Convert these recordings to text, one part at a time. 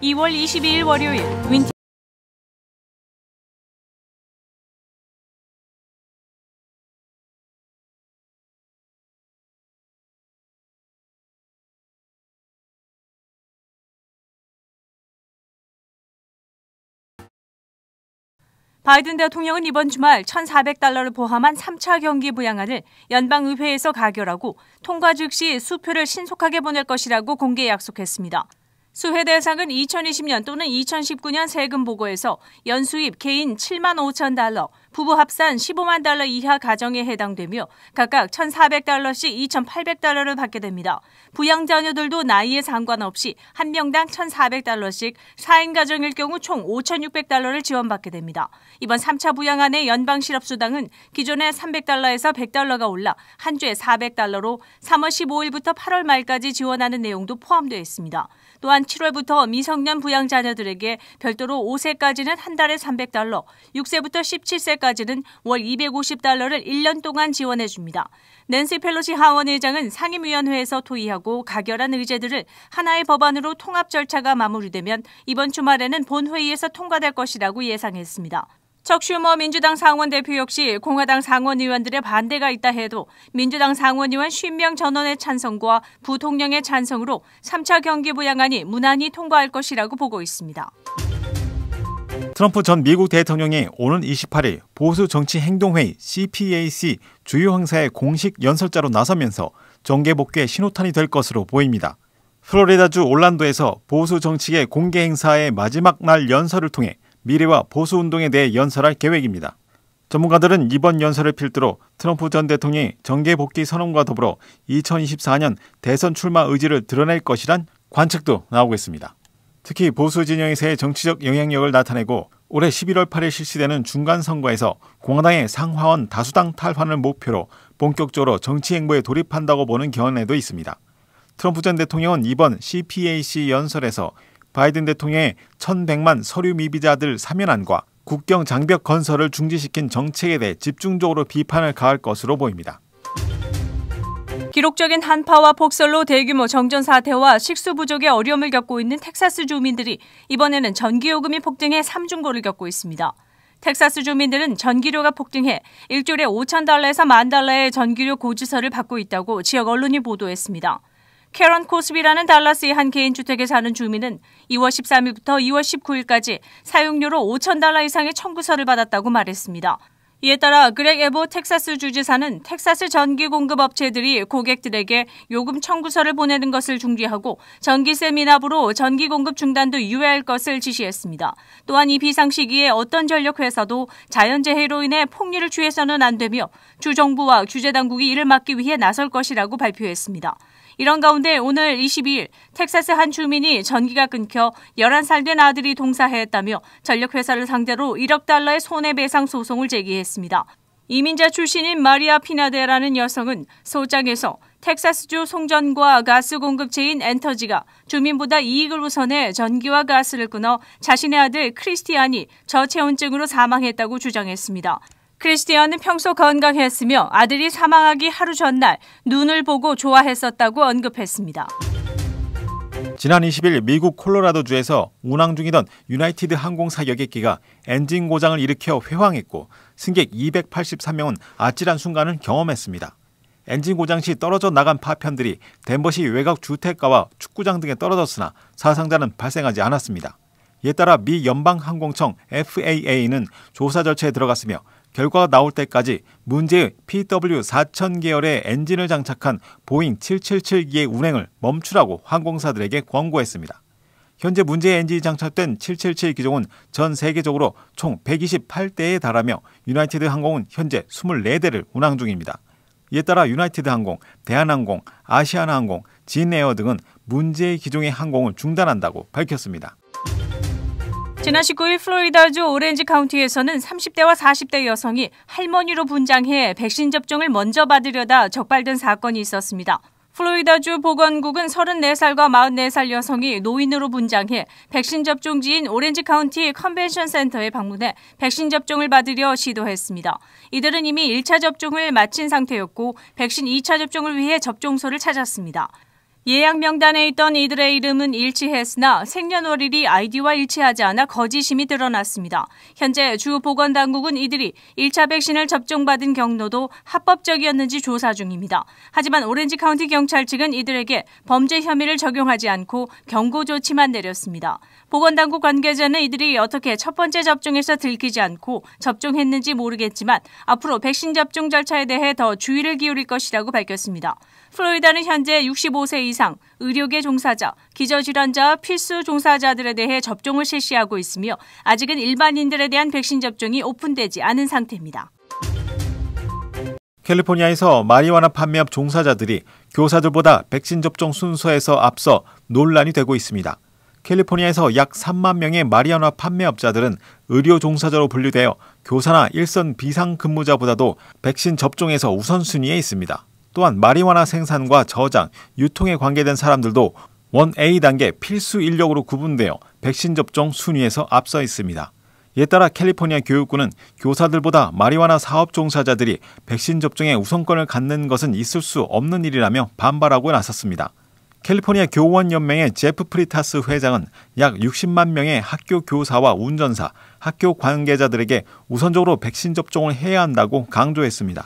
2월 22일 월요일 윈티 바이든 대통령은 이번 주말 $1,400를 포함한 3차 경기 부양안을 연방의회에서 가결하고 통과 즉시 수표를 신속하게 보낼 것이라고 공개 약속했습니다. 수혜 대상은 2020년 또는 2019년 세금 보고에서 연수입 개인 $75,000, 부부 합산 $150,000 이하 가정에 해당되며 각각 $1,400씩 $2,800를 받게 됩니다. 부양 자녀들도 나이에 상관없이 한 명당 $1,400씩 4인 가정일 경우 총 $5,600를 지원받게 됩니다. 이번 3차 부양안의 연방 실업수당은 기존의 $300에서 $100가 올라 한 주에 $400로 3월 15일부터 8월 말까지 지원하는 내용도 포함되어 있습니다. 또한 7월부터 미성년 부양 자녀들에게 별도로 5세까지는 한 달에 $300, 6세부터 17세까지는 월 $250를 1년 동안 지원해 줍니다. 낸시 펠로시 하원 의장은 상임위원회에서 토의하고 가결한 의제들을 하나의 법안으로 통합 절차가 마무리되면 이번 주말에는 본회의에서 통과될 것이라고 예상했습니다. 척 슈머 민주당 상원 대표 역시 공화당 상원 의원들의 반대가 있다 해도 민주당 상원 의원 50명 전원의 찬성과 부통령의 찬성으로 3차 경기 부양안이 무난히 통과할 것이라고 보고 있습니다. 트럼프 전 미국 대통령이 오는 28일 보수 정치 행동회의 CPAC 주요 행사의 공식 연설자로 나서면서 정계 복귀의 신호탄이 될 것으로 보입니다. 플로리다주 올란도에서 보수 정치계 공개 행사의 마지막 날 연설을 통해 미래와 보수운동에 대해 연설할 계획입니다. 전문가들은 이번 연설을 필두로 트럼프 전 대통령이 정계 복귀 선언과 더불어 2024년 대선 출마 의지를 드러낼 것이란 관측도 나오고 있습니다. 특히 보수 진영에서의 정치적 영향력을 나타내고 올해 11월 8일 실시되는 중간선거에서 공화당의 상하원 다수당 탈환을 목표로 본격적으로 정치 행보에 돌입한다고 보는 견해도 있습니다. 트럼프 전 대통령은 이번 CPAC 연설에서 바이든 대통령의 1,100만 서류 미비자들 사면안과 국경 장벽 건설을 중지시킨 정책에 대해 집중적으로 비판을 가할 것으로 보입니다. 기록적인 한파와 폭설로 대규모 정전 사태와 식수 부족의 어려움을 겪고 있는 텍사스 주민들이 이번에는 전기요금이 폭등해 삼중고를 겪고 있습니다. 텍사스 주민들은 전기료가 폭등해 일주일에 $5,000에서 $10,000의 전기료 고지서를 받고 있다고 지역 언론이 보도했습니다. 캐런 코스비라는 달라스의 한 개인주택에 사는 주민은 2월 13일부터 2월 19일까지 사용료로 $5,000 이상의 청구서를 받았다고 말했습니다. 이에 따라 그렉 에보 텍사스 주지사는 텍사스 전기 공급 업체들이 고객들에게 요금 청구서를 보내는 것을 중지하고 전기세 미납으로 전기 공급 중단도 유예할 것을 지시했습니다. 또한 이 비상 시기에 어떤 전력 회사도 자연재해로 인해 폭리를 취해서는 안 되며 주정부와 규제당국이 이를 막기 위해 나설 것이라고 발표했습니다. 이런 가운데 오늘 22일 텍사스 한 주민이 전기가 끊겨 11살 된 아들이 동사했다며 전력회사를 상대로 $1억 손해배상 소송을 제기했습니다. 이민자 출신인 마리아 피나데라는 여성은 소장에서 텍사스주 송전과 가스 공급체인 엔터지가 주민보다 이익을 우선해 전기와 가스를 끊어 자신의 아들 크리스티안이 저체온증으로 사망했다고 주장했습니다. 크리스티안은 평소 건강했으며 아들이 사망하기 하루 전날 눈을 보고 좋아했었다고 언급했습니다. 지난 20일 미국 콜로라도주에서 운항 중이던 유나이티드 항공사 여객기가 엔진 고장을 일으켜 회항했고 승객 283명은 아찔한 순간을 경험했습니다. 엔진 고장 시 떨어져 나간 파편들이 덴버시 외곽 주택가와 축구장 등에 떨어졌으나 사상자는 발생하지 않았습니다. 이에 따라 미 연방항공청 FAA는 조사 절차에 들어갔으며 결과가 나올 때까지 문제의 PW4000 계열의 엔진을 장착한 보잉 777기의 운행을 멈추라고 항공사들에게 권고했습니다. 현재 문제의 엔진이 장착된 777 기종은 전 세계적으로 총 128대에 달하며 유나이티드 항공은 현재 24대를 운항 중입니다. 이에 따라 유나이티드 항공, 대한항공, 아시아나항공, 진에어 등은 문제의 기종의 항공을 중단한다고 밝혔습니다. 지난 19일 플로리다주 오렌지 카운티에서는 30대와 40대 여성이 할머니로 분장해 백신 접종을 먼저 받으려다 적발된 사건이 있었습니다. 플로리다주 보건국은 34살과 44살 여성이 노인으로 분장해 백신 접종지인 오렌지 카운티 컨벤션 센터에 방문해 백신 접종을 받으려 시도했습니다. 이들은 이미 1차 접종을 마친 상태였고 백신 2차 접종을 위해 접종소를 찾았습니다. 예약 명단에 있던 이들의 이름은 일치했으나 생년월일이 아이디와 일치하지 않아 거짓임이 드러났습니다. 현재 주 보건당국은 이들이 1차 백신을 접종받은 경로도 합법적이었는지 조사 중입니다. 하지만 오렌지 카운티 경찰 측은 이들에게 범죄 혐의를 적용하지 않고 경고 조치만 내렸습니다. 보건당국 관계자는 이들이 어떻게 첫 번째 접종에서 들키지 않고 접종했는지 모르겠지만 앞으로 백신 접종 절차에 대해 더 주의를 기울일 것이라고 밝혔습니다. 플로리다는 현재 65세 이상, 의료계 종사자, 기저질환자, 필수 종사자들에 대해 접종을 실시하고 있으며 아직은 일반인들에 대한 백신 접종이 오픈되지 않은 상태입니다. 캘리포니아에서 마리화나 판매업 종사자들이 교사들보다 백신 접종 순서에서 앞서 논란이 되고 있습니다. 캘리포니아에서 약 3만 명의 마리화나 판매업자들은 의료 종사자로 분류되어 교사나 일선 비상근무자보다도 백신 접종에서 우선순위에 있습니다. 또한 마리화나 생산과 저장, 유통에 관계된 사람들도 1A 단계 필수 인력으로 구분되어 백신 접종 순위에서 앞서 있습니다. 이에 따라 캘리포니아 교육부는 교사들보다 마리화나 사업 종사자들이 백신 접종에 우선권을 갖는 것은 있을 수 없는 일이라며 반발하고 나섰습니다. 캘리포니아 교원연맹의 제프 프리타스 회장은 약 60만 명의 학교 교사와 운전사, 학교 관계자들에게 우선적으로 백신 접종을 해야 한다고 강조했습니다.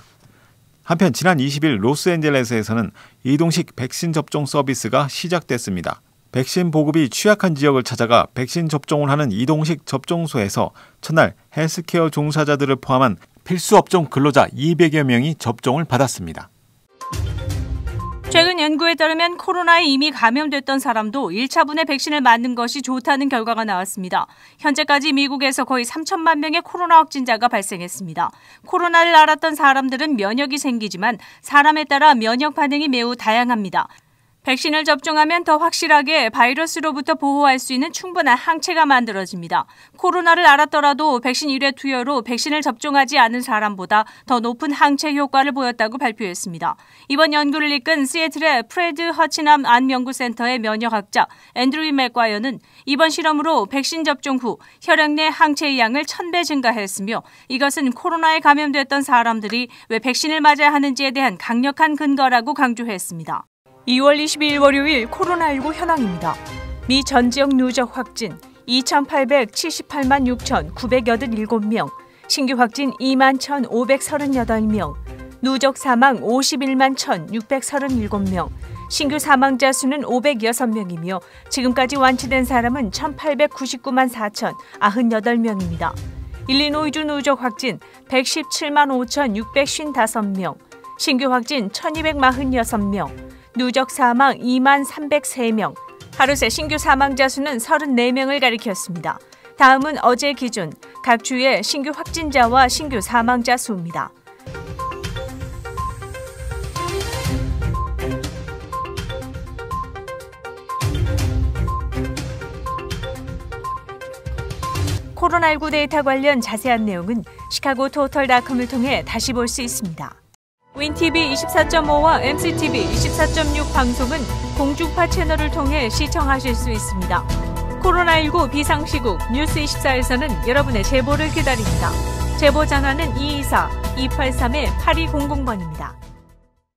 한편 지난 20일 로스앤젤레스에서는 이동식 백신 접종 서비스가 시작됐습니다. 백신 보급이 취약한 지역을 찾아가 백신 접종을 하는 이동식 접종소에서 첫날 헬스케어 종사자들을 포함한 필수 업종 근로자 200여 명이 접종을 받았습니다. 최근 연구에 따르면 코로나에 이미 감염됐던 사람도 1차분의 백신을 맞는 것이 좋다는 결과가 나왔습니다. 현재까지 미국에서 거의 3천만 명의 코로나 확진자가 발생했습니다. 코로나를 앓았던 사람들은 면역이 생기지만 사람에 따라 면역 반응이 매우 다양합니다. 백신을 접종하면 더 확실하게 바이러스로부터 보호할 수 있는 충분한 항체가 만들어집니다. 코로나를 앓았더라도 백신 1회 투여로 백신을 접종하지 않은 사람보다 더 높은 항체 효과를 보였다고 발표했습니다. 이번 연구를 이끈 시애틀의 프레드 허치남 안연구센터의 면역학자 앤드류 맥과이어는 이번 실험으로 백신 접종 후 혈액 내 항체의 양을 1000배 증가했으며 이것은 코로나에 감염됐던 사람들이 왜 백신을 맞아야 하는지에 대한 강력한 근거라고 강조했습니다. 2월 22일 월요일 코로나19 현황입니다. 미 전 지역 누적 확진 2,878만 6,987명, 신규 확진 2만 1,538명, 누적 사망 51만 1,637명, 신규 사망자 수는 506명이며 지금까지 완치된 사람은 1,899만 4,098명입니다. 일리노이주 누적 확진 117만 5,655명, 신규 확진 1,246명, 누적 사망 2만 303명, 하루 새 신규 사망자 수는 34명을 가리켰습니다. 다음은 어제 기준 각 주의 신규 확진자와 신규 사망자 수입니다. 코로나19 데이터 관련 자세한 내용은 시카고토털닷컴을 통해 다시 볼 수 있습니다. 윈TV 24.5와 MCTV 24.6 방송은 공중파 채널을 통해 시청하실 수 있습니다. 코로나19 비상시국 뉴스24에서는 여러분의 제보를 기다립니다. 제보 전화는 224-283-8200번입니다.